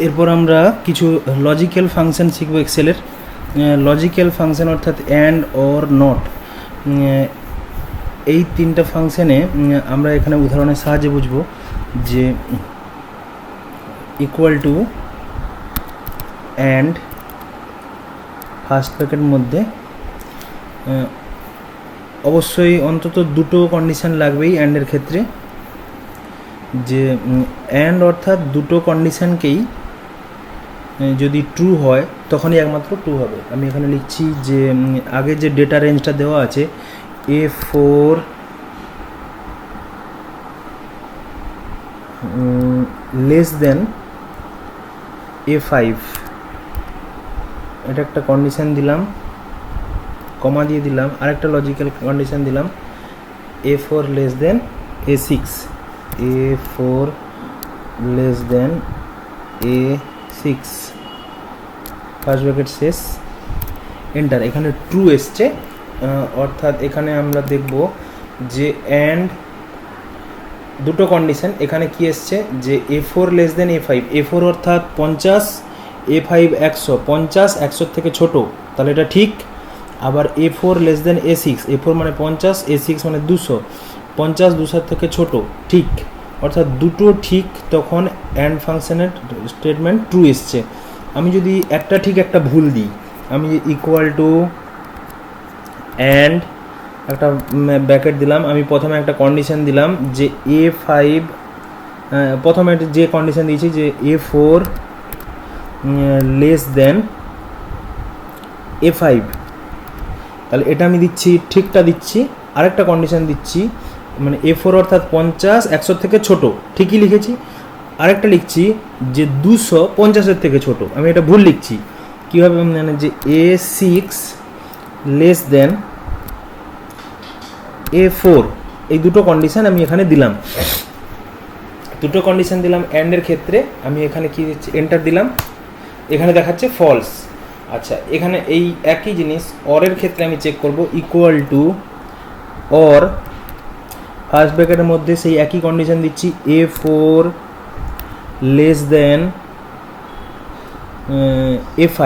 এরপর আমরা কিছু লজিক্যাল ফাংশন শিখব এক্সেলের। লজিক্যাল ফাংশন অর্থাৎ অ্যান্ড অর নট, এই তিনটা ফাংশনে আমরা এখানে উদাহরণের সাহায্যে বুঝব যে ইকুয়াল টু অ্যান্ড ফার্স্ট ব্র্যাকেটের মধ্যে অবশ্যই অন্তত দুটো কন্ডিশন লাগবেই অ্যান্ডের ক্ষেত্রে, যে অ্যান্ড অর্থাৎ দুটো কন্ডিশনকেই যদি ট্রু হয় তখনই একমাত্র ট্রু হবে। আমি এখানে লিখছি যে আগে যে ডেটা রেঞ্জটা দেওয়া আছে A4 লেস দেন A5, এটা একটা কন্ডিশন দিলাম, কমা দিয়ে দিলাম, আরেকটা লজিক্যাল কন্ডিশন দিলাম A4 less than A6, A4 less than A6, first bracket শেষ, এন্টার। এখানে ট্রু এসছে, অর্থাৎ এখানে আমরা দেখব যে অ্যান্ড দুটো কন্ডিশন, এখানে কি এসছে যে A4 less than A5, A4 অর্থাৎ 50, A5 100, 50 100 থেকে ছোট, তাহলে এটা ঠিক। আবার A4 less than A6, A4 মানে 50, A6 মানে 200, 50 200 থেকে ছোট, ঠিক। অর্থাৎ দুটো ঠিক, তখন অ্যান্ড ফাংশনের স্টেটমেন্ট ট্রু এসছে। আমি যদি একটা ঠিক একটা ভুল দিই, আমি ইকুয়াল টু অ্যান্ড একটা ব্র্যাকেট দিলাম, আমি প্রথমে একটা কন্ডিশন দিলাম যে A5, প্রথমে যে কন্ডিশন দিয়েছি যে A4 লেস দেন A5, তাহলে এটা আমি দিচ্ছি, ঠিকটা দিচ্ছি। আরেকটা কন্ডিশন দিচ্ছি, মানে A4 অর্থাৎ 50 100 থেকে ছোট, ঠিকই লিখেছি। আরেকটা লিখছি যে 200 50-এর থেকে ছোট, আমি এটা ভুল লিখছি। কীভাবে মানে যে A6 লেস দেন A4, এই দুটো কন্ডিশন আমি এখানে দিলাম, দুটো কন্ডিশন দিলাম অ্যান্ডের ক্ষেত্রে। আমি এখানে কি দিচ্ছি, এন্টার দিলাম, এখানে দেখাচ্ছে ফলস। আচ্ছা, এখানে এই একই জিনিস অরের ক্ষেত্রে আমি চেক করব, ইকুয়াল টু অর, ফার্স্ট ব্র্যাকেটের মধ্যে সেই একই কন্ডিশন দিচ্ছি A4 less than A5,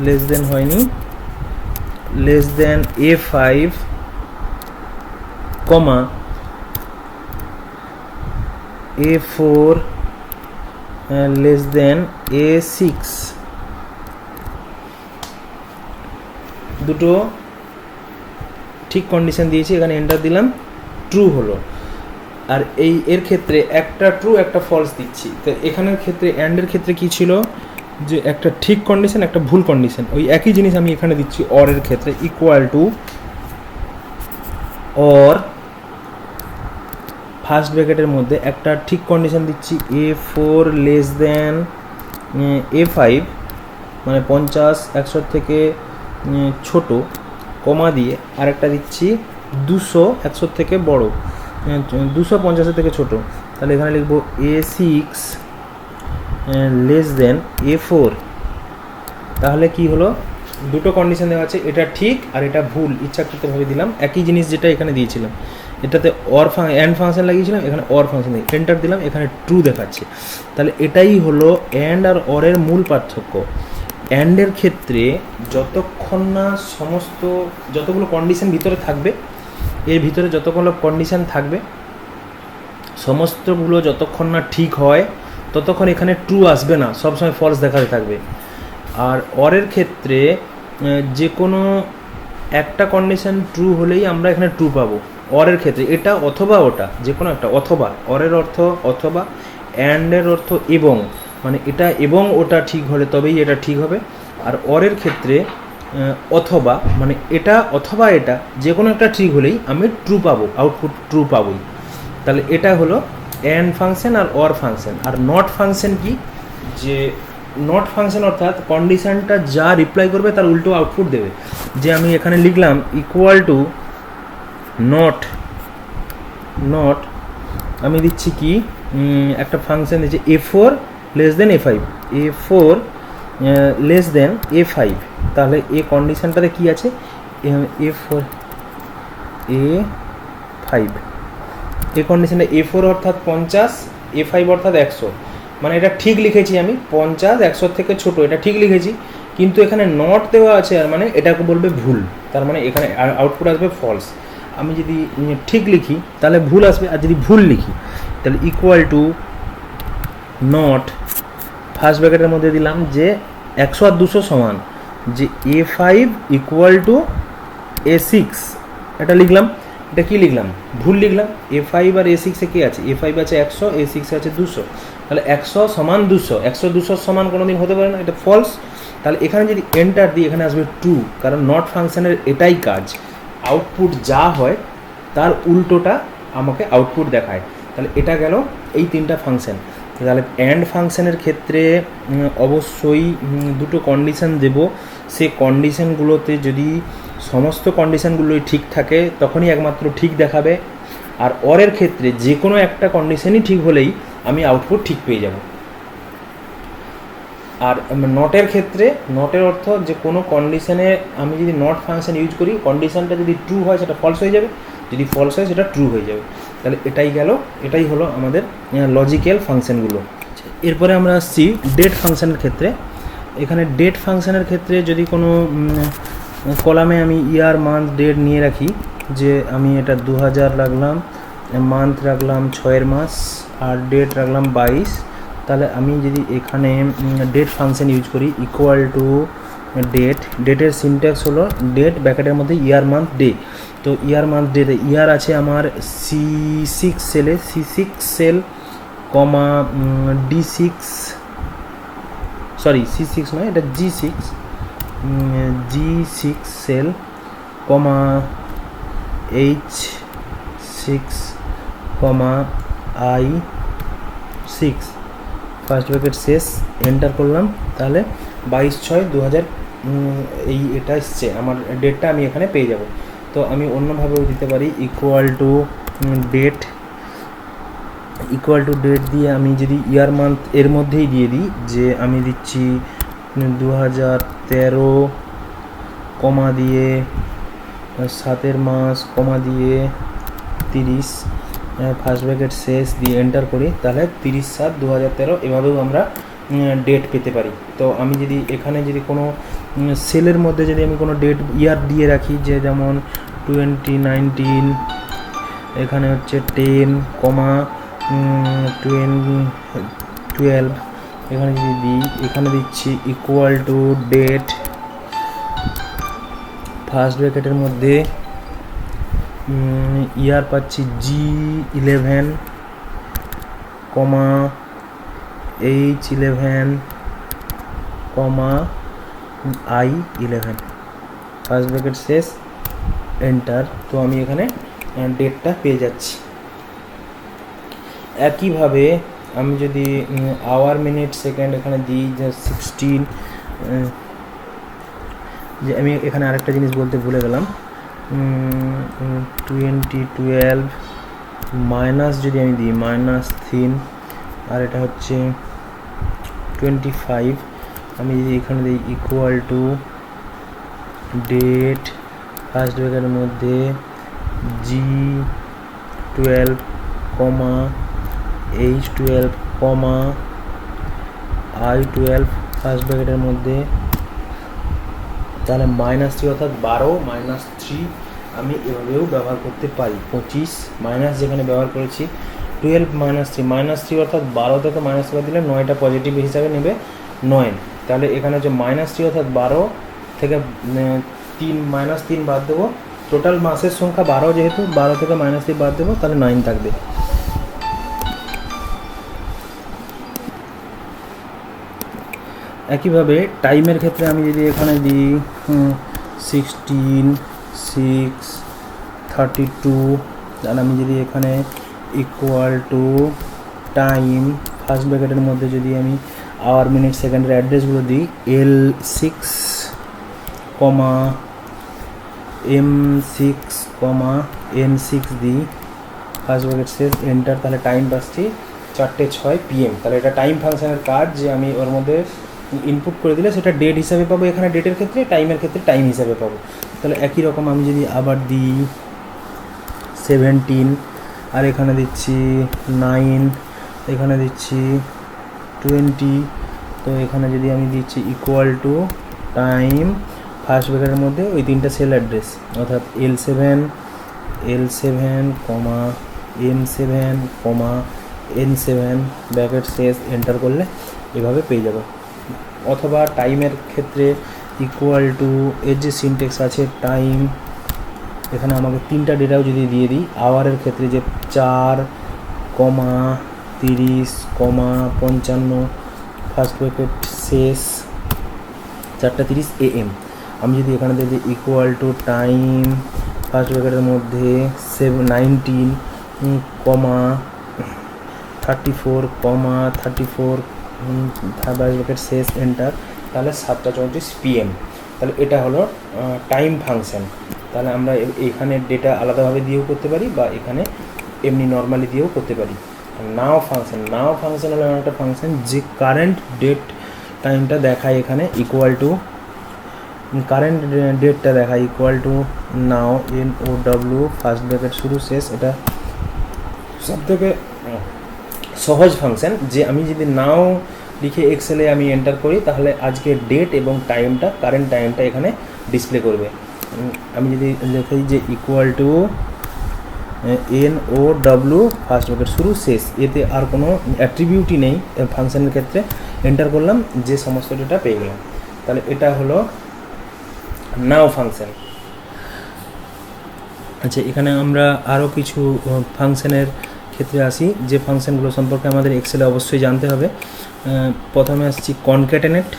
less than হয়নি, লেস দেন A5, কমা A4 লেস দেন A6, দুটো ঠিক কন্ডিশন দিয়েছি, এখানে এন্টার দিলাম, ট্রু হলো। আর এর ক্ষেত্রে একটা ট্রু একটা ফলস দিচ্ছি। তো এখানের ক্ষেত্রে অ্যান্ডের ক্ষেত্রে কি ছিল যে একটা ঠিক কন্ডিশন একটা ভুল কন্ডিশন, ওই একই জিনিস আমি এখানে দিচ্ছি অরের ক্ষেত্রে, ইকুয়াল টু অর, ফার্স্ট ব্র্যাকেটের মধ্যে একটা ঠিক কন্ডিশন দিচ্ছি A4 লেস দেন A5, মানে 50 100 থেকে ছোট, কমা দিয়ে আরেকটা দিচ্ছি 200 100 থেকে বড়, 200 50-এর থেকে ছোট। তাহলে এখানে লিখবো A6 লেস দেন A4। তাহলে কি হলো, দুটো কন্ডিশন দেওয়া আছে, এটা ঠিক আর এটা ভুল, ইচ্ছাকৃতভাবে দিলাম একই জিনিস যেটা এখানে দিয়েছিলাম। এটাতে অর অ্যান্ড ফাংশন লাগিয়েছিলাম, এখানে অর ফাংশন দিয়ে এন্টার দিলাম, এখানে ট্রু দেখাচ্ছে। তাহলে এটাই হলো অ্যান্ড আর অরের মূল পার্থক্য। অ্যান্ডের ক্ষেত্রে যতক্ষণ না যতগুলো কন্ডিশন ভিতরে থাকবে, এর ভিতরে যতগুলো কন্ডিশন থাকবে সমস্তগুলো যতক্ষণ না ঠিক হয় ততক্ষণ এখানে ট্রু আসবে না, সবসময় ফলস দেখাতে থাকবে। আর অরের ক্ষেত্রে যে কোনো একটা কন্ডিশন ট্রু হলেই আমরা এখানে ট্রু পাবো। অরের ক্ষেত্রে এটা অথবা ওটা, যে কোনো একটা, অথবা, অরের অর্থ অথবা, অ্যান্ডের অর্থ এবং, মানে এটা এবং ওটা ঠিক হলে তবেই এটা ঠিক হবে। আর অরের ক্ষেত্রে অথবা, মানে এটা অথবা এটা, যে কোনো একটা ঠিক হলেই আমি ট্রু পাবো, আউটপুট ট্রু পাবোই। তাহলে এটা হলো অ্যান্ড ফাংশন আর অর ফাংশন। আর নট ফাংশন কি, যে নট ফাংশন অর্থাৎ কন্ডিশনটা যা রিপ্লাই করবে তার উল্টো আউটপুট দেবে। যে আমি এখানে লিখলাম ইকুয়াল টু নট, আমি দিচ্ছি কি একটা ফাংশন দিচ্ছি A4 less than A5, A4 less than A5, তাহলে এই কন্ডিশনটাতে কি আছে, A4 A5, এই কন্ডিশনে A4 অর্থাৎ 50, A5 অর্থাৎ 100, মানে এটা ঠিক লিখেছি আমি, 50 100 থেকে ছোট, এটা ঠিক লিখেছি, কিন্তু এখানে নট দেওয়া আছে, আর মানে এটাকে বলবে ভুল, তার মানে এখানে আউটপুট আসবে ফলস। আমি যদি ঠিক লিখি তাহলে ভুল আসবে, আর যদি ভুল লিখি তাহলে ইকুয়াল টু নট, ফার্স্ট ব্র্যাকেটের মধ্যে দিলাম যে 100 আর 200 সমান, যে A5 ইকুয়াল টু A6, এটা লিখলাম। এটা কি লিখলাম? ভুল লিখলাম। A5 আর A6 এ কি আছে? A5 আছে 100, A6 আছে 200, তাহলে 100 সমান 200, 100 200 সমান কোনো দিন হতে পারে না, এটা ফলস। তাহলে এখানে যদি এন্টার দিই এখানে আসবে ট্রু, কারণ নট ফাংশনের এটাই কাজ, আউটপুট যা হয় তার উল্টোটা আমাকে আউটপুট দেখায়। তাহলে এটা গেল এই তিনটা ফাংশন। তাহলে অ্যান্ড ফাংশনের ক্ষেত্রে অবশ্যই দুটো কন্ডিশন দেব, সে কন্ডিশনগুলোতে যদি সমস্ত কন্ডিশনগুলোই ঠিক থাকে তখনই একমাত্র ঠিক দেখাবে, আর অরের ক্ষেত্রে যে কোনো একটা কন্ডিশনই ঠিক হলেই আমি আউটপুট ঠিক পেয়ে যাব। আর নটের ক্ষেত্রে, নটের অর্থ যে কোনো কন্ডিশনে আমি যদি নট ফাংশন ইউজ করি, কন্ডিশনটা যদি ট্রু হয় সেটা ফলস হয়ে যাবে, যদি ফলস হয় সেটা ট্রু হয়ে যাবে। তাহলে এটাই গেল, এটাই হলো আমাদের লজিক্যাল ফাংশনগুলো। এরপরে আমরা আসছি ডেট ফাংশনের ক্ষেত্রে। এখানে ডেট ফাংশনের ক্ষেত্রে যদি কোনো কলামে আমি ইয়ার মান্থ ডেট নিয়ে রাখি, যে আমি এটা 2000 রাখলাম, মান্থ রাখলাম 6 মাস, আর ডেট রাখলাম 22, তাহলে আমি যদি এখানে ডেট ফাংশন ইউজ করি ইকুয়াল টু ডেট, ডেটের সিনট্যাক্স হলো ডেট ব্র্যাকেটের মধ্যে ইয়ার মান্থ ডে। তো ইয়ার মান্থ ডে, ইয়ার আছে আমার C6 সেলে, C6 সেল কমা D6, সরি C6 নয়, এটা G6, G6 সেল কমা H6 কমা I6, ফার্স্ট ব্র্যাকেট শেষ, এন্টার করলাম, তাহলে 22/6/2000 এই এটা এসছে, আমার ডেটটা আমি এখানে পেয়ে যাব। তো আমি অন্যভাবেও দিতে পারি equal to date, equal to date দিয়ে আমি যদি ইয়ার মান্থ এর মধ্যেই দিয়ে দিই, যে আমি দিচ্ছি 2013 কমা দিয়ে 7 মাস কমা দিয়ে 30, ফার্স্ট ব্র্যাকেট শেষ দিয়ে এন্টার করি, তাহলে 30/7/2013 এভাবেও আমরা ডেট পেতে পারি। তো আমি যদি এখানে যদি কোনো সেলের মধ্যে যদি আমি কোনো ডেট ইয়ার দিয়ে রাখি, যে যেমন 2019, এখানে হচ্ছে 10 কমা 12, এখানে যদি দিই, এখানে দিচ্ছি ইকুয়াল টু ডেট, ফার্স্ট ব্র্যাকেটের মধ্যে ইয়ার পাচ্ছি G11 কমা H11 কমা I11, ফার্স্ট ব্র্যাকেট শেষ, এন্টার। তো আমি এখানে ডেটটা পেয়ে যাচ্ছি। একইভাবে আমি যদি আওয়ার মিনিট সেকেন্ড এখানে দিই, যে 16, যে আমি এখানে আরেকটা জিনিস বলতে ভুলে গেলাম, 2012 মাইনাস যদি আমি দিই -3, আর এটা হচ্ছে 25, আমি যদি এখানে দিই ইকুয়াল টু ডেট, ফার্স্ট ব্র্যাকেটের মধ্যে G12 কমা H12 কমা I12, ফার্স্ট ব্র্যাকেটের মধ্যে, তাহলে -3 অর্থাৎ 12 -3 আমি এভাবেও ব্যবহার করতে পারি। 25 মাইনাস যেখানে ব্যবহার করেছি, 12 -3 অর্থাৎ 12 থেকে -3 দিলে 9টা পজিটিভ হিসাবে নেবে 9, তাহলে এখানে হচ্ছে -3 অর্থাৎ 12 থেকে 3 বাদ দেবো, টোটাল মাসের সংখ্যা 12, যেহেতু 12 থেকে -3 বাদ দেবো, তাহলে 9 থাকবে। একইভাবে টাইমের ক্ষেত্রে আমি যদি এখানে দিই 16/6/32, তাহলে আমি যদি এখানে ইকুয়াল টু টাইম, ফার্স্ট ব্র্যাকেটের মধ্যে যদি আমি আওয়ার মিনিট সেকেন্ডের অ্যাড্রেসগুলো দিই, L6 কমা M6 কমা N6 দিই, ফার্স্ট ব্র্যাকেট শেষ, এন্টার, তাহলে টাইম পাচ্ছি 4:06 PM। তাহলে এটা টাইম ফাংশনের কাজ, যে আমি ওর মধ্যে ইনপুট করে দিলে সেটা ডেট হিসাবে পাবো এখানে ডেটের ক্ষেত্রে, টাইমের ক্ষেত্রে টাইম হিসাবে পাবো। তাহলে একই রকম আমি যদি আবার দিই 17, আর এখানে দিচ্ছি 9, এখানে দিচ্ছি 20, তো এখানে যদি আমি দিচ্ছি ইকুয়াল টু টাইম ফার্স্ট ব্র্যাকেটের মধ্যে ওই তিনটা সেল অ্যাড্রেস, অর্থাৎ L7 কমা M7 কমা N7 ব্র্যাকেট শেষ, এন্টার করলে এভাবে পেয়ে যাবে। অথবা টাইমের ক্ষেত্রে ইকুয়াল টু এর যে সিনটেক্স আছে টাইম, এখানে আমাকে তিনটা ডেটাও যদি দিয়ে দিই, আওয়ারের ক্ষেত্রে যে 4,30,55 ফার্স্ট ব্র্যাকেট শেষ 4:30 AM, আমি যদি এখানে দিই ইকুয়াল টু টাইম ফার্স্ট ব্র্যাকেটের মধ্যে 7:19,34, ব্র্যাকেট শেষ, এন্টার, তাহলে 7:34 PM। তাহলে এটা হলো টাইম ফাংশন। তাহলে আমরা এখানে ডেটা আলাদাভাবে দিয়েও করতে পারি বা এখানে এমনি নর্মালি দিয়েও করতে পারি। নাও ফাংশন হলো এমন একটা ফাংশন যে কারেন্ট ডেট টাইমটা দেখায়, এখানে ইকুয়াল টু কারেন্ট ডেটটা দেখায় equal to now NOW first bracket শুরু শেষ। এটা সবথেকে সহজ ফাংশন, যে আমি যদি নাও লিখে এক্সেলে আমি এন্টার করি তাহলে আজকে ডেট এবং টাইমটা, কারেন্ট টাইমটা এখানে ডিসপ্লে করবে। আমি যদি লিখি যে equal to NOW first bracket শুরু শেষ, এতে আর কোনো অ্যাট্রিবিউটই নেই ফাংশনের ক্ষেত্রে, এন্টার করলাম, যে সমস্ত ডেটা পেয়ে গেলাম। তাহলে এটা হলো নাও ফাংশন। আচ্ছা, এখানে আমরা আরও কিছু ফাংশনের ক্ষেত্রে আসি, যে ফাংশনগুলো সম্পর্কে আমাদের এক্সেলে অবশ্যই জানতে হবে। প্রথমে আসছি কনক্যাটেনেট,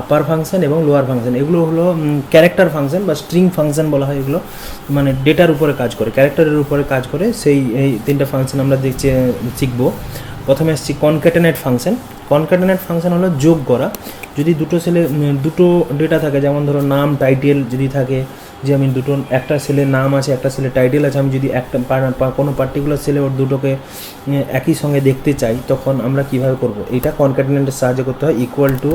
আপার ফাংশন এবং লোয়ার ফাংশন। এগুলো হলো ক্যারেক্টার ফাংশন বা স্ট্রিং ফাংশন বলা হয়। এগুলো মানে ডেটার উপরে কাজ করে, ক্যারেক্টারের উপরে কাজ করে। এই তিনটা ফাংশন আমরা শিখব। প্রথমে আসছি কনক্যাটেনেট ফাংশন। কনক্যাটেনেট ফাংশন হলো যোগ করা। যদি দুটো সেলে দুটো ডেটা থাকে, যেমন ধরো নাম টাইটেল যদি থাকে, যে আমি একটা সেলের নাম আছে, একটা সেলের টাইটেল আছে, আমি যদি একটা কোনো পার্টিকুলার সেলে ওর দুটোকে একই সঙ্গে দেখতে চাই, তখন আমরা কিভাবে করব? এটা কনক্যাটেনেটের সাহায্যে করতে হয়। ইকুয়াল টু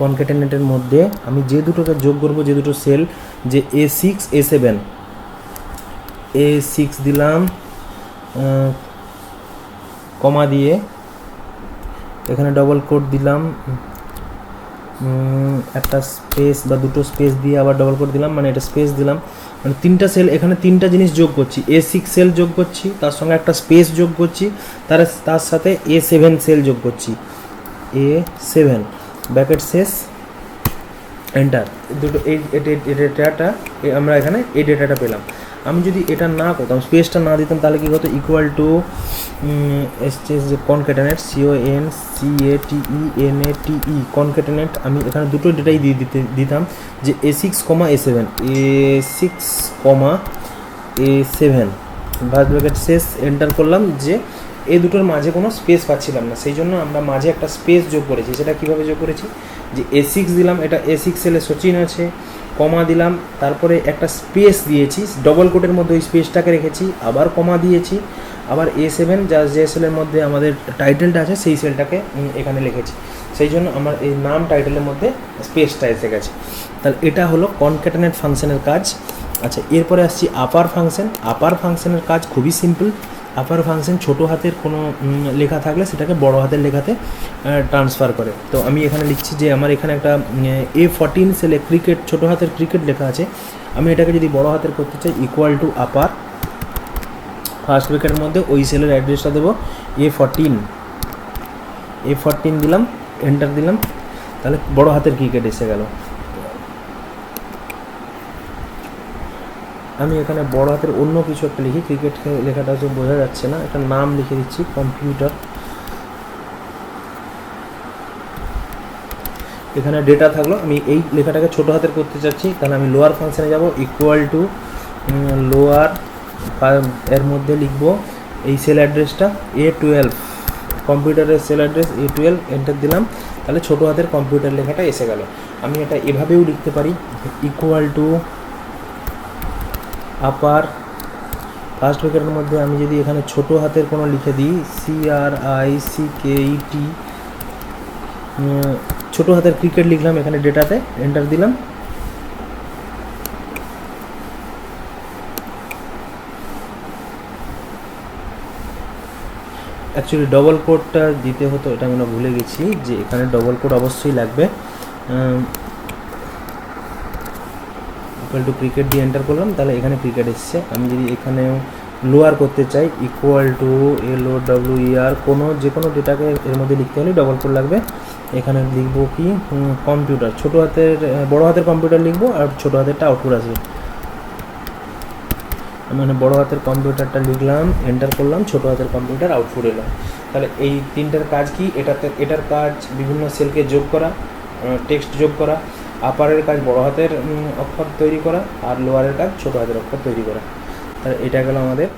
কনক্যাটেনেটের মধ্যে আমি যে দুটোকে যোগ করব, যে দুটো সেল, যে A6 A7 দিলাম কমা দিয়ে, এখানে ডবল কোট দিলাম, একটা স্পেস বা দুটো স্পেস দিয়ে আবার ডবল কোট দিলাম, মানে এটা স্পেস দিলাম, মানে তিনটা সেল, এখানে তিনটা জিনিস যোগ করছি। A6 সেল যোগ করছি, তার সঙ্গে একটা স্পেস যোগ করছি, তার সাথে A7 সেল যোগ করছি, A7 ব্র্যাকেট শেষ, এন্টার। দুটো এই ডেটাটা আমরা এখানে এই ডেটাটা পেলাম। আমি যদি এটা না করতাম, স্পেসটা না দিতাম, তাহলে কী হতো? ইকুয়াল টু যে কনক্যাটেনেট CATENATE কনক্যাটেনেট, আমি এখানে দুটো ডেটাই দিতাম, যে A6, A7 ফার্স্ট ব্র্যাকেট শেষ, এন্টার করলাম। যে এই দুটোর মাঝে কোনো স্পেস পাচ্ছিলাম না, সেই জন্য আমরা মাঝে একটা স্পেস যোগ করেছি। সেটা কীভাবে যোগ করেছি? যে A6 দিলাম, এটা A6 সেলে সচিন আছে, কমা দিলাম, তারপরে একটা স্পেস দিয়েছি, ডবল কোটের মধ্যে ওই স্পেসটাকে রেখেছি, আবার কমা দিয়েছি, আবার A7 যে সেলের মধ্যে আমাদের টাইটেলটা আছে সেই সেলটাকে এখানে লিখেছি। সেই জন্য আমার এই নাম টাইটেলের মধ্যে স্পেসটা এসে গেছে। তাহলে এটা হলো কনক্যাটেনেট ফাংশনের কাজ। আচ্ছা, এরপরে আসছি আপার ফাংশন। আপার ফাংশনের কাজ খুবই সিম্পল। আপার ফাংশন ছোটো হাতের কোনো লেখা থাকলে সেটাকে বড় হাতের লেখাতে ট্রান্সফার করে। তো আমি এখানে লিখছি যে আমার এখানে একটা A14 সেলে ক্রিকেট, ছোটো হাতের ক্রিকেট লেখা আছে, আমি এটাকে যদি বড় হাতের করতে চাই, ইকুয়াল টু আপার ফার্স্ট ব্র্যাকেটের মধ্যে ওই সেলের অ্যাড্রেসটা দেবো A14 দিলাম, এন্টার দিলাম, তাহলে বড় হাতের ক্রিকেট এসে গেল। আমি এখানে বড় হাতের অন্য কিছু একটা লিখি, ক্রিকেট লেখাটা হচ্ছে বোঝা যাচ্ছে না, একটা নাম লিখে দিচ্ছি, কম্পিউটার। এখানে ডেটা থাকলো, আমি এই লেখাটাকে ছোটো হাতের করতে চাচ্ছি, তাহলে আমি লোয়ার ফাংশনে যাব, ইকুয়াল টু লোয়ার, এর মধ্যে লিখবো এই সেল অ্যাড্রেসটা A12, কম্পিউটারের সেল অ্যাড্রেস A12, এন্টার দিলাম, তাহলে ছোটো হাতের কম্পিউটার লেখাটা এসে গেল। আমি এটা এভাবেও লিখতে পারি, ইকুয়াল টু আপার ফার্স্ট ব্র্যাকেটের মধ্যে আমি যদি এখানে ছোটো হাতের কোনো লিখে দিই, CRICKET, ছোটো হাতের ক্রিকেট লিখলাম এখানে ডেটাতে, এন্টার দিলাম, অ্যাকচুয়ালি ডবল কোডটা দিতে হতো, এটা আমরা ভুলে গেছি যে এখানে ডবল কোড অবশ্যই লাগবে। ইকুয়াল টু ক্রিকেট দিয়ে এন্টার করলাম, তাহলে এখানে ক্রিকেট এসছে। আমি যদি এখানেও লোয়ার করতে চাই, ইকুয়াল টু LOWER, যে কোনো ডেটাকে এর মধ্যে লিখতে হলে ডবল কোড লাগবে। এখানে লিখবো কি কম্পিউটার, বড় হাতের কম্পিউটার লিখবো, আর ছোটো হাতেরটা আউটপুট আসবে। মানে বড় হাতের কম্পিউটারটা লিখলাম, এন্টার করলাম, ছোটো হাতের কম্পিউটার আউটপুট এলো। তাহলে এই তিনটার কাজ কি? এটার কাজ বিভিন্ন সেলকে যোগ করা, টেক্সট যোগ করা। আপারের কাজ বড় হাতের অক্ষর তৈরি করা, আর লোয়ারের কাজ ছোটো হাতের অক্ষর তৈরি করা। তাহলে এটা গেল আমাদের